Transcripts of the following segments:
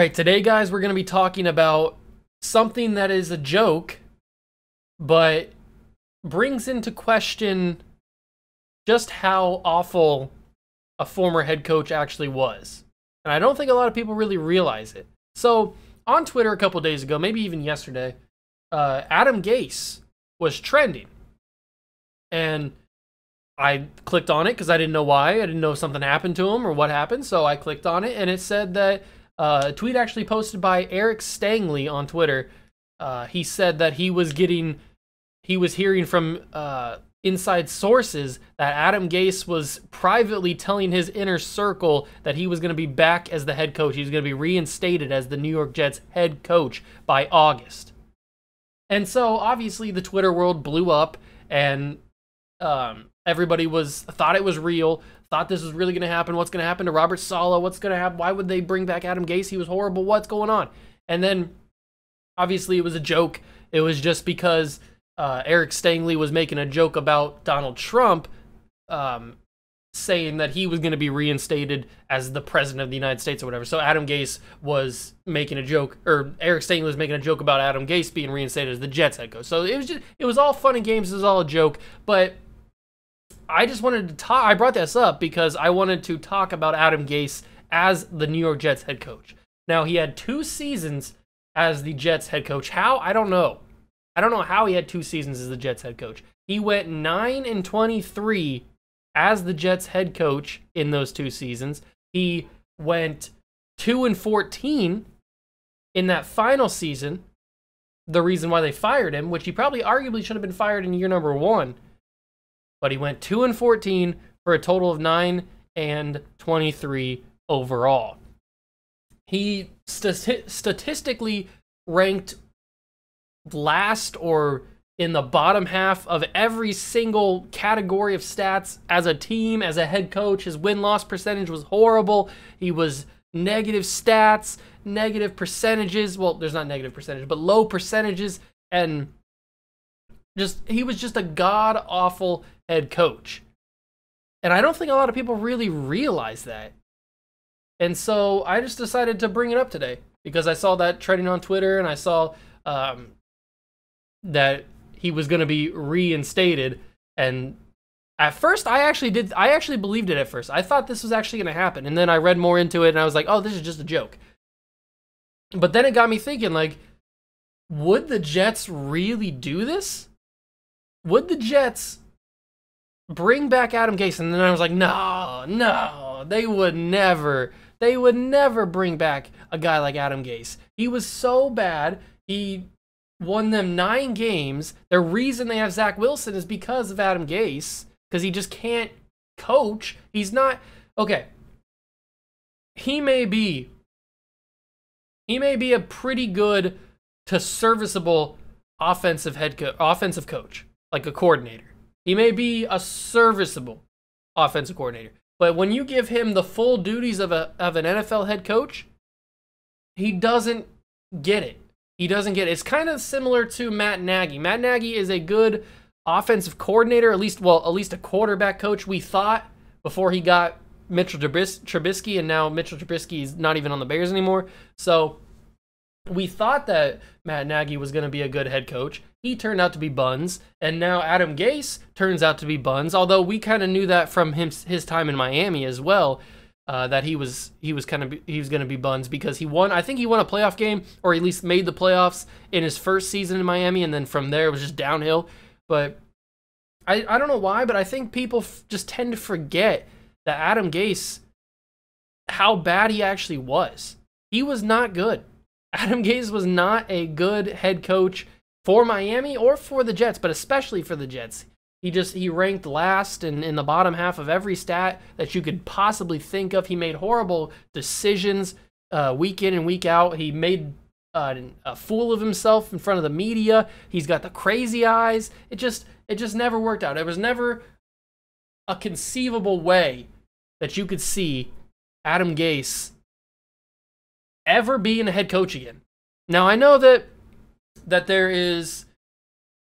right, today, guys, we're going to be talking about something that is a joke, but brings into question just how awful a former head coach actually was. And I don't think a lot of people really realize it. So, on Twitter a couple days ago, maybe even yesterday, Adam Gase was trending. And I clicked on it because I didn't know why. I didn't know if something happened to him or what happened. So I clicked on it, and it said that a tweet actually posted by Eric Stangley on Twitter. He said that he was hearing from inside sources that Adam Gase was privately telling his inner circle that he was going to be back as the head coach. He was going to be reinstated as the New York Jets head coach by August. And so obviously the Twitter world blew up, and everybody thought it was real, thought this was really going to happen. What's going to happen to Robert Saleh? What's going to happen? Why would they bring back Adam Gase? He was horrible. What's going on? And then obviously it was a joke. It was just because Eric Stangley was making a joke about Donald Trump, saying that he was going to be reinstated as the president of the United States or whatever. So Adam Gase was making a joke, or Eric Stangley was making a joke about Adam Gase being reinstated as the Jets head coach. So it was all fun and games. It was all a joke. But I just wanted to talk. I brought this up because I wanted to talk about Adam Gase as the New York Jets head coach. Now, he had 2 seasons as the Jets head coach. How? I don't know. I don't know how he had 2 seasons as the Jets head coach. He went 9-23 as the Jets head coach in those 2 seasons. He went 2-14 in that final season. The reason why they fired him, which he probably arguably should have been fired in year number 1. But he went 2-14 for a total of 9-23 overall. He statistically ranked last or in the bottom half of every single category of stats as a team, as a head coach. His win-loss percentage was horrible. He was negative stats, negative percentages. Well, there's not negative percentage, but low percentages. And he was just a god-awful head coach. And I don't think a lot of people really realize that. And so I just decided to bring it up today because I saw that trending on Twitter, and I saw that he was going to be reinstated. And at first, I actually believed it at first. I thought this was actually going to happen. And then I read more into it, and I was like, oh, this is just a joke. But then it got me thinking, like, would the Jets really do this? Would the Jets bring back Adam Gase? And then I was like, no, they would never. They would never bring back a guy like Adam Gase. He was so bad. He won them 9 games. The reason they have Zach Wilson is because of Adam Gase, because he just can't coach. He's not, okay, he may be a pretty good to serviceable offensive coach, like a coordinator. He may be a serviceable offensive coordinator. But when you give him the full duties of an NFL head coach, he doesn't get it. He doesn't get it. It's kind of similar to Matt Nagy. Matt Nagy is a good offensive coordinator, at least a quarterback coach, we thought, before he got Mitchell Trubisky, and now Mitchell Trubisky is not even on the Bears anymore. So we thought that Matt Nagy was going to be a good head coach. He turned out to be buns, and now Adam Gase turns out to be buns, although we kind of knew that from his time in Miami as well, that he was going to be buns because he won. I think he won a playoff game, or at least made the playoffs in his first season in Miami, and then from there it was just downhill. But I don't know why, but I think people just tend to forget that Adam Gase, how bad he actually was. He was not good. Adam Gase was not a good head coach for Miami or for the Jets, but especially for the Jets. He ranked last in the bottom half of every stat that you could possibly think of. He made horrible decisions week in and week out. He made a fool of himself in front of the media. He's got the crazy eyes. It just never worked out. It was never a conceivable way that you could see Adam Gase ever being a head coach again. Now, I know that there is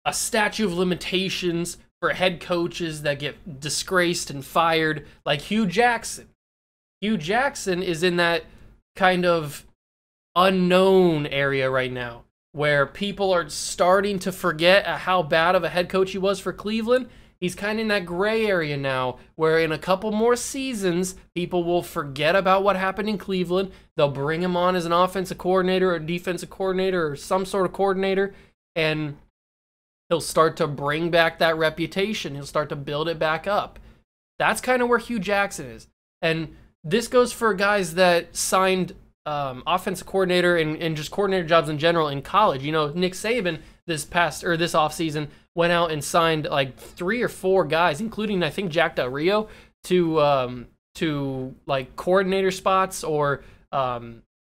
a statute of limitations for head coaches that get disgraced and fired, like Hugh Jackson. Hugh Jackson is in that kind of unknown area right now where people are starting to forget how bad of a head coach he was for Cleveland. He's kind of in that gray area now where in a couple more seasons, people will forget about what happened in Cleveland. They'll bring him on as an offensive coordinator or defensive coordinator or some sort of coordinator, and he'll start to bring back that reputation. He'll start to build it back up. That's kind of where Hugh Jackson is. And this goes for guys that signed offensive coordinator and just coordinator jobs in general in college. You know, Nick Saban this offseason went out and signed like 3 or 4 guys, including I think Jack Del Rio, to like coordinator spots or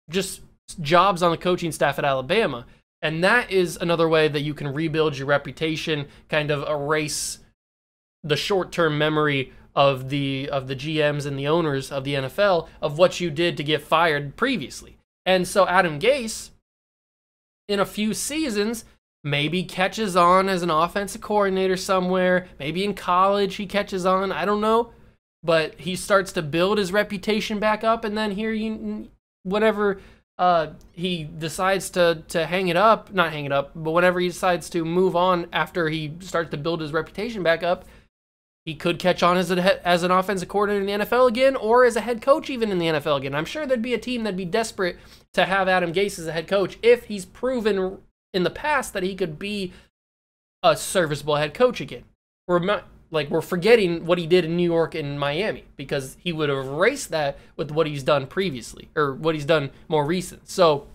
just jobs on the coaching staff at Alabama. And that is another way that you can rebuild your reputation, kind of erase the short-term memory of the GMs and the owners of the NFL of what you did to get fired previously. And so Adam Gase, in a few seasons, maybe catches on as an offensive coordinator somewhere. Maybe in college he catches on. I don't know. But he starts to build his reputation back up, and then whenever he decides to hang it up, not hang it up, but whenever he decides to move on after he starts to build his reputation back up, he could catch on as an offensive coordinator in the NFL again, or as a head coach even in the NFL again. I'm sure there'd be a team that'd be desperate to have Adam Gase as a head coach if he's proven in the past that he could be a serviceable head coach again. We're forgetting what he did in New York and Miami because he would have erased that with what he's done previously or what he's done more recent. So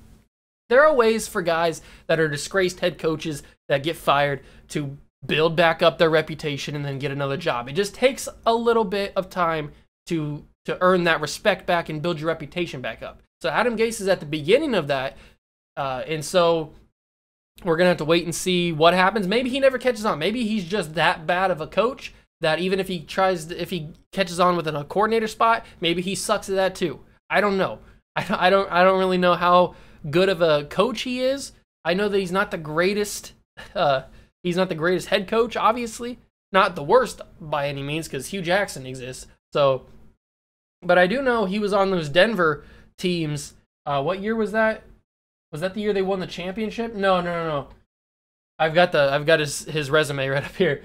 there are ways for guys that are disgraced head coaches that get fired to build back up their reputation and then get another job. It just takes a little bit of time to earn that respect back and build your reputation back up. So Adam Gase is at the beginning of that, and so we're going to have to wait and see what happens. Maybe he never catches on. Maybe he's just that bad of a coach that even if he catches on with a coordinator spot, maybe he sucks at that too. I don't know. I don't really know how good of a coach he is. I know that he's not the greatest. He's not the greatest head coach, obviously. Not the worst by any means, because Hugh Jackson exists. So, but I do know he was on those Denver teams. What year was that? Was that the year they won the championship? No. I've got his resume right up here.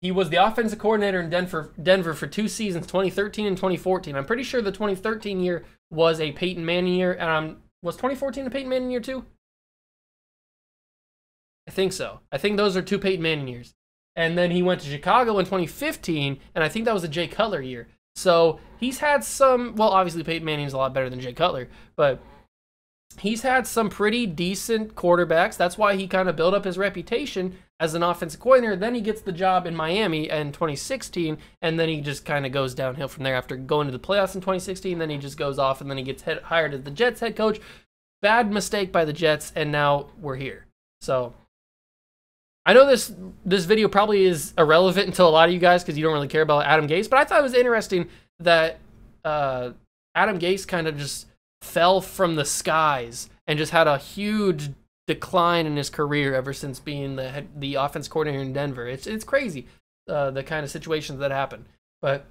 He was the offensive coordinator in Denver for 2 seasons, 2013 and 2014. I'm pretty sure the 2013 year was a Peyton Manning year, and was 2014 a Peyton Manning year too? I think so. I think those are 2 Peyton Manning years. And then he went to Chicago in 2015, and I think that was a Jay Cutler year. So he's had some, well, obviously Peyton Manning's a lot better than Jay Cutler, but he's had some pretty decent quarterbacks. That's why he kind of built up his reputation as an offensive coordinator. Then he gets the job in Miami in 2016, and then he just kind of goes downhill from there after going to the playoffs in 2016. Then he just goes off, and then he gets hired as the Jets head coach. Bad mistake by the Jets, and now we're here. So I know this video probably is irrelevant until a lot of you guys because you don't really care about Adam Gase, but I thought it was interesting that Adam Gase kind of just fell from the skies and just had a huge decline in his career ever since being the offense coordinator in Denver. It's crazy, the kind of situations that happen. But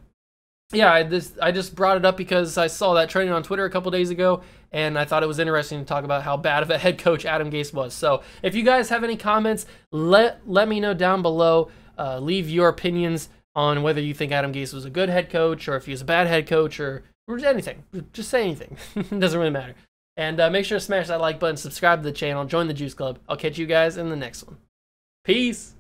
yeah, I just brought it up because I saw that trending on Twitter a couple days ago, and I thought it was interesting to talk about how bad of a head coach Adam Gase was. So if you guys have any comments, let me know down below. Leave your opinions on whether you think Adam Gase was a good head coach or if he was a bad head coach or anything. Just say anything. It doesn't really matter. And make sure to smash that like button, subscribe to the channel, join the Juice Club. I'll catch you guys in the next one. Peace.